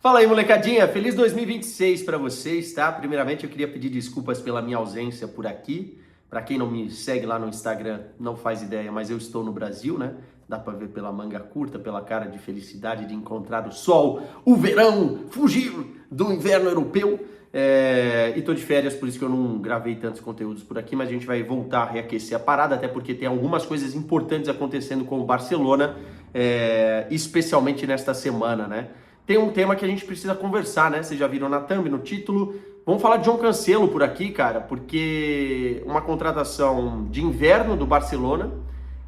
Fala aí, molecadinha. Feliz 2026 para vocês, tá? Primeiramente, eu queria pedir desculpas pela minha ausência por aqui. Para quem não me segue lá no Instagram, não faz ideia, mas eu estou no Brasil, né? Dá para ver pela manga curta, pela cara de felicidade de encontrar o sol, o verão, fugir do inverno europeu. E tô de férias, por isso que eu não gravei tantos conteúdos por aqui, mas a gente vai voltar a reaquecer a parada, até porque tem algumas coisas importantes acontecendo com o Barcelona, especialmente nesta semana, né? Tem um tema que a gente precisa conversar, né? Vocês já viram na thumb, no título. Vamos falar de João Cancelo por aqui, cara, porque uma contratação de inverno do Barcelona,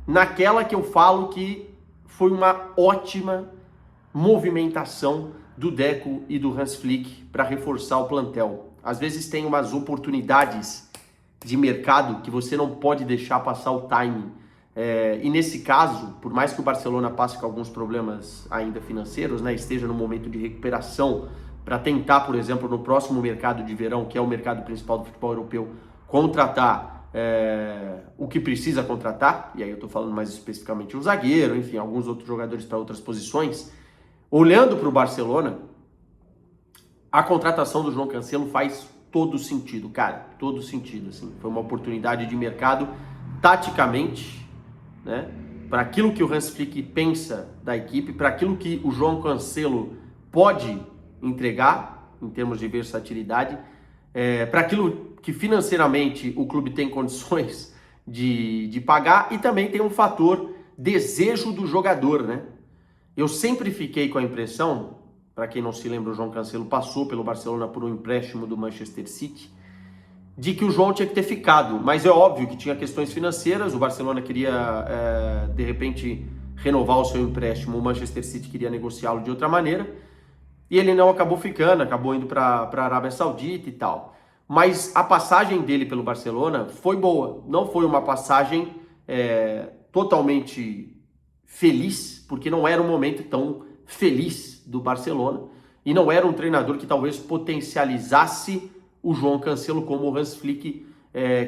naquela que eu falo que foi uma ótima movimentação do Deco e do Hans Flick para reforçar o plantel. Às vezes tem umas oportunidades de mercado que você não pode deixar passar o timing. E nesse caso, por mais que o Barcelona passe com alguns problemas ainda financeiros, né, esteja no momento de recuperação para tentar, por exemplo, no próximo mercado de verão, que é o mercado principal do futebol europeu, contratar o que precisa contratar, e aí eu estou falando mais especificamente um zagueiro, enfim, alguns outros jogadores para outras posições. Olhando para o Barcelona, a contratação do João Cancelo faz todo sentido, cara, todo sentido. Assim. Foi uma oportunidade de mercado taticamente, né, para aquilo que o Hans Flick pensa da equipe, para aquilo que o João Cancelo pode entregar em termos de versatilidade, para aquilo que financeiramente o clube tem condições de pagar, e também tem um fator desejo do jogador, né? Eu sempre fiquei com a impressão, para quem não se lembra, o João Cancelo passou pelo Barcelona por um empréstimo do Manchester City, de que o João tinha que ter ficado, mas é óbvio que tinha questões financeiras, o Barcelona queria, de repente, renovar o seu empréstimo, o Manchester City queria negociá-lo de outra maneira, e ele não acabou ficando, acabou indo para a Arábia Saudita e tal. Mas a passagem dele pelo Barcelona foi boa, não foi uma passagem totalmente feliz, porque não era um momento tão feliz do Barcelona, e não era um treinador que talvez potencializasse o João Cancelo como o Hans Flick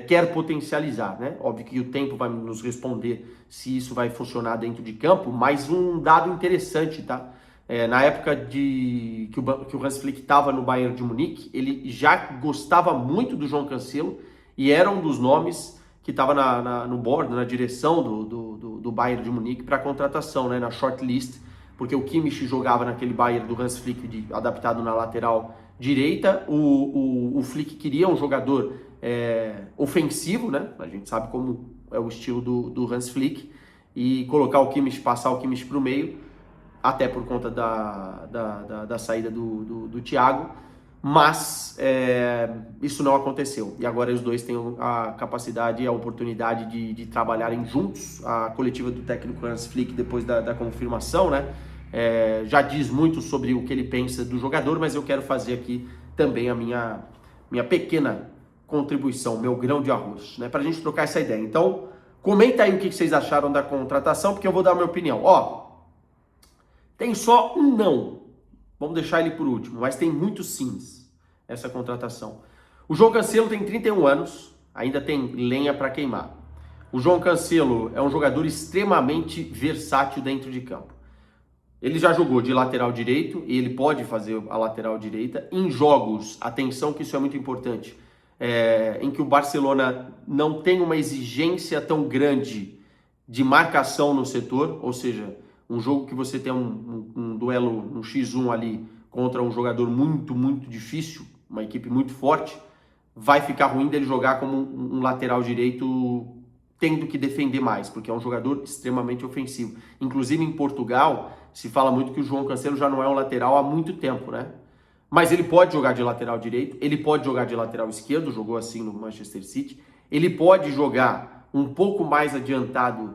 quer potencializar, né? Óbvio que o tempo vai nos responder se isso vai funcionar dentro de campo, mas um dado interessante, tá? Na época que o Hans Flick estava no Bayern de Munique, ele já gostava muito do João Cancelo e era um dos nomes que estava no board, na direção do Bayern de Munique para contratação, né? Na shortlist, porque o Kimmich jogava naquele Bayern do Hans Flick adaptado na lateral direita, o Flick queria um jogador ofensivo, né? A gente sabe como é o estilo do Hans Flick, e colocar o Kimmich, passar o Kimmich para o meio, até por conta da saída do Thiago, mas isso não aconteceu, e agora os dois têm a capacidade e a oportunidade de trabalharem juntos. A coletiva do técnico Hans Flick, depois da confirmação, né, já diz muito sobre o que ele pensa do jogador, mas eu quero fazer aqui também a minha pequena contribuição, meu grão de arroz, né, para a gente trocar essa ideia. Então, comenta aí o que vocês acharam da contratação, porque eu vou dar a minha opinião. Tem só um não, vamos deixar ele por último, mas tem muitos sims essa contratação. O João Cancelo tem 31 anos, ainda tem lenha para queimar. O João Cancelo é um jogador extremamente versátil dentro de campo. Ele já jogou de lateral direito e ele pode fazer a lateral direita em jogos, atenção que isso é muito importante, em que o Barcelona não tem uma exigência tão grande de marcação no setor, ou seja, um jogo que você tem um duelo, um X1 ali contra um jogador muito, muito difícil, uma equipe muito forte, vai ficar ruim dele jogar como um lateral direito tendo que defender mais, porque é um jogador extremamente ofensivo. Inclusive em Portugal, se fala muito que o João Cancelo já não é um lateral há muito tempo, né? Mas ele pode jogar de lateral direito, ele pode jogar de lateral esquerdo, jogou assim no Manchester City, ele pode jogar um pouco mais adiantado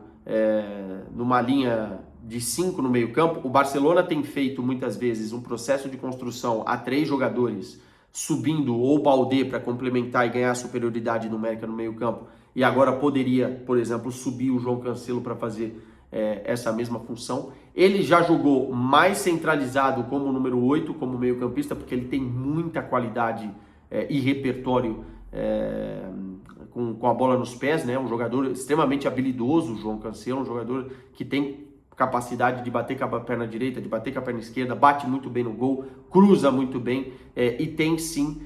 numa linha de 5 no meio campo. O Barcelona tem feito muitas vezes um processo de construção a 3 jogadores, subindo ou Baldé para complementar e ganhar superioridade numérica no meio campo, e agora poderia, por exemplo, subir o João Cancelo para fazer essa mesma função. Ele já jogou mais centralizado como número 8, como meio campista, porque ele tem muita qualidade e repertório com a bola nos pés, né? Um jogador extremamente habilidoso, o João Cancelo, um jogador que tem capacidade de bater com a perna direita, de bater com a perna esquerda, bate muito bem no gol, cruza muito bem e tem sim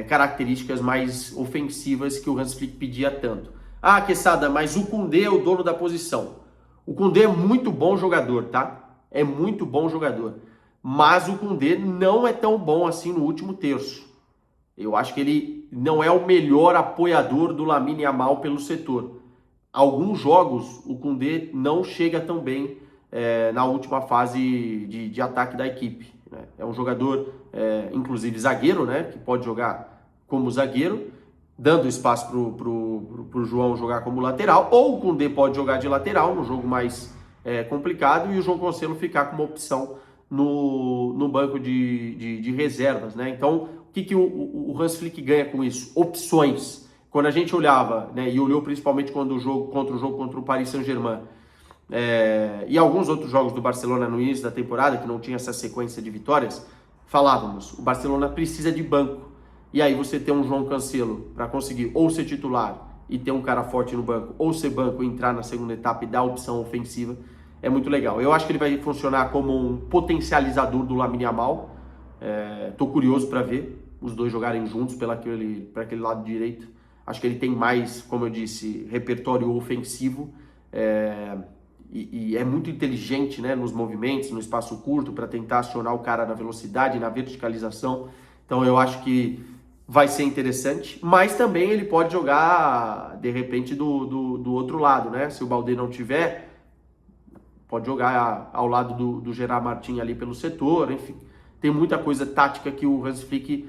características mais ofensivas que o Hans Flick pedia tanto. Ah, Quesada, mas o Koundé é o dono da posição. O Koundé é muito bom jogador, tá? É muito bom jogador. Mas o Koundé não é tão bom assim no último terço. Eu acho que ele não é o melhor apoiador do Lamine Yamal pelo setor. Alguns jogos o Koundé não chega tão bem na última fase de ataque da equipe, né? É um jogador, inclusive zagueiro, né? Que pode jogar como zagueiro, dando espaço pro João jogar como lateral, ou o Koundé pode jogar de lateral, no jogo mais complicado, e o João Cancelo ficar como opção no banco de reservas, né? Então, o que o Hans Flick ganha com isso? Opções. Quando a gente olhava, né, e olhou principalmente contra o jogo contra o Paris Saint-Germain, e alguns outros jogos do Barcelona no início da temporada, que não tinha essa sequência de vitórias, falávamos, o Barcelona precisa de banco. E aí você ter um João Cancelo para conseguir ou ser titular e ter um cara forte no banco, ou ser banco e entrar na segunda etapa e dar opção ofensiva, é muito legal. Eu acho que ele vai funcionar como um potencializador do Lamine Yamal. Tô curioso para ver os dois jogarem juntos para aquele lado direito. Acho que ele tem mais, como eu disse, repertório ofensivo e é muito inteligente, né, nos movimentos, no espaço curto, para tentar acionar o cara na velocidade, na verticalização. Então eu acho que vai ser interessante, mas também ele pode jogar, de repente, do outro lado, né? Se o Baldé não tiver, pode jogar ao lado do Gerard Martin ali pelo setor, enfim. Tem muita coisa tática que o Hans Flick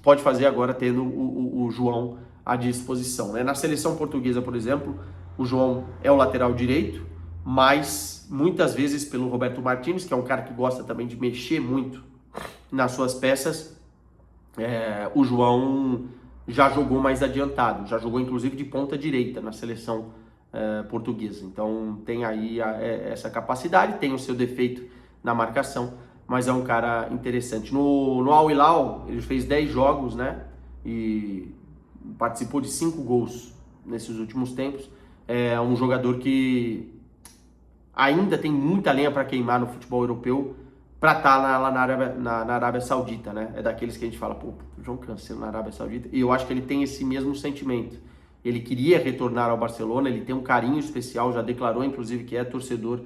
pode fazer agora tendo o João à disposição, né? Na seleção portuguesa, por exemplo, o João é o lateral direito, mas muitas vezes pelo Roberto Martínez, que é um cara que gosta também de mexer muito nas suas peças, o João já jogou mais adiantado, já jogou inclusive de ponta direita na seleção portuguesa. Então tem aí essa capacidade, tem o seu defeito na marcação, mas é um cara interessante. No Al Hilal, ele fez 10 jogos, né? E participou de 5 gols nesses últimos tempos. É um jogador que ainda tem muita lenha para queimar no futebol europeu, para estar lá na Arábia Saudita, né? É daqueles que a gente fala, pô, João Cancelo na Arábia Saudita. E eu acho que ele tem esse mesmo sentimento. Ele queria retornar ao Barcelona, ele tem um carinho especial, já declarou inclusive que é torcedor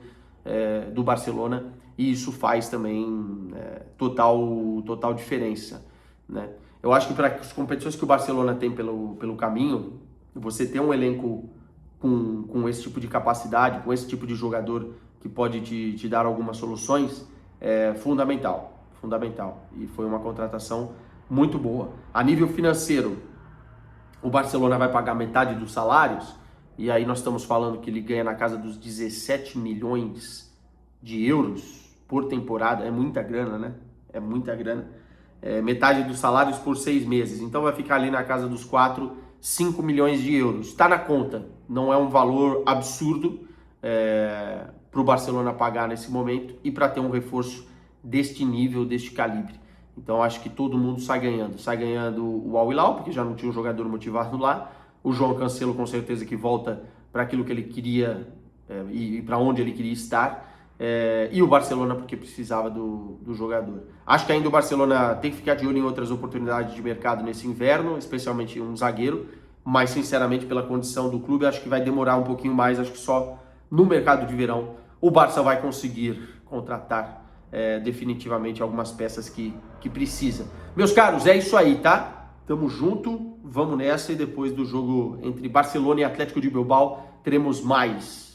do Barcelona, e isso faz também total diferença, né? Eu acho que para as competições que o Barcelona tem pelo caminho, você ter um elenco com esse tipo de capacidade, com esse tipo de jogador que pode te dar algumas soluções, é fundamental. E foi uma contratação muito boa. A nível financeiro, o Barcelona vai pagar metade dos salários, e aí nós estamos falando que ele ganha na casa dos 17 milhões de euros por temporada. É muita grana, né? É muita grana. Metade dos salários por 6 meses. Então vai ficar ali na casa dos 5 milhões de euros. Está na conta. Não é um valor absurdo para o Barcelona pagar nesse momento e para ter um reforço deste nível, deste calibre. Então acho que todo mundo sai ganhando. Sai ganhando o Al Hilal, porque já não tinha um jogador motivado lá. O João Cancelo, com certeza, que volta para aquilo que ele queria e para onde ele queria estar. E o Barcelona, porque precisava do jogador. Acho que ainda o Barcelona tem que ficar de olho em outras oportunidades de mercado nesse inverno, especialmente um zagueiro. Mas, sinceramente, pela condição do clube, acho que vai demorar um pouquinho mais. Acho que só no mercado de verão o Barça vai conseguir contratar definitivamente algumas peças que precisa. Meus caros, é isso aí, tá? Tamo junto, vamos nessa, e depois do jogo entre Barcelona e Atlético de Bilbao teremos mais